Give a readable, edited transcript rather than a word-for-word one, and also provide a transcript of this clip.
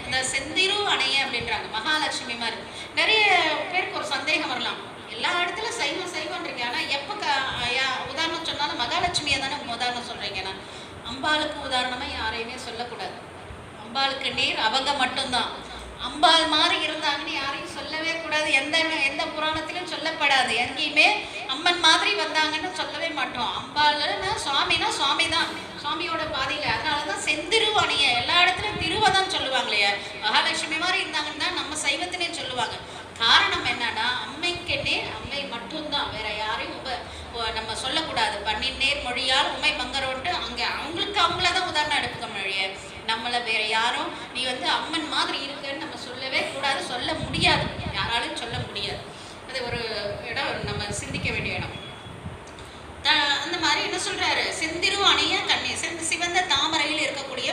இந்த செந்திரு அணைய அப்படின்றாங்க மகாலட்சுமி மாதிரி. நிறைய பேருக்கு ஒரு சந்தேகம் வரலாம், எல்லா இடத்துல சைவம் சைவம் இருக்கு, ஆனா எப்ப உதாரணம் சொன்னாலும் மகாலட்சுமியை தானே உதாரணம் சொல்றீங்கன்னா, அம்பாளுக்கு உதாரணமா யாரையுமே சொல்லக்கூடாது. அம்பாளுக்கு நேர் அவங்க மட்டும்தான். அம்பாள் மாதிரி இருந்தாங்கன்னு யாரையும் சொல்லவே கூடாது. எந்த எந்த புராணத்திலும் சொல்லப்படாது. எங்கேயுமே அம்மன் மாதிரி வந்தாங்கன்னு சொல்லவே மாட்டோம். அம்பாள்னா சுவாமினா சுவாமி தான், சுவாமியோட பாதையில. அதனாலதான் செந்திருவாணிய எல்லா இடத்துலயும் திருவை தான் சொல்லுவாங்க இல்லையா. மகாலட்சுமி மாதிரி இருந்தாங்கன்னு தான் நம்ம சைவத்திலையும் சொல்லுவாங்க. காரணம் என்னன்னா, அம்மைக்கு நேர் அம்மை மட்டும்தான், வேற யாரையும் நம்ம சொல்லக்கூடாது. பண்ணின் நேர் மொழியால் உமை மங்கரோன்ட்டு அங்கே அவங்களுக்கு அவங்களதான் உதாரணம் எடுத்துக்க மொழிய. நம்மளை வேற யாரும் நீ அம்மன் மாதிரி இருக்குன்னு நம்ம சொல்லவே கூடாது, சொல்ல முடியாது, யாராலும் சொல்ல முடியாது. அது ஒரு இடம் நம்ம சிந்திக்க வேண்டிய இடம். அந்த மாதிரி என்ன சொல்றாரு, செந்திரு அணைய கண்ணி சிவந்த தாமரையில் இருக்கக்கூடிய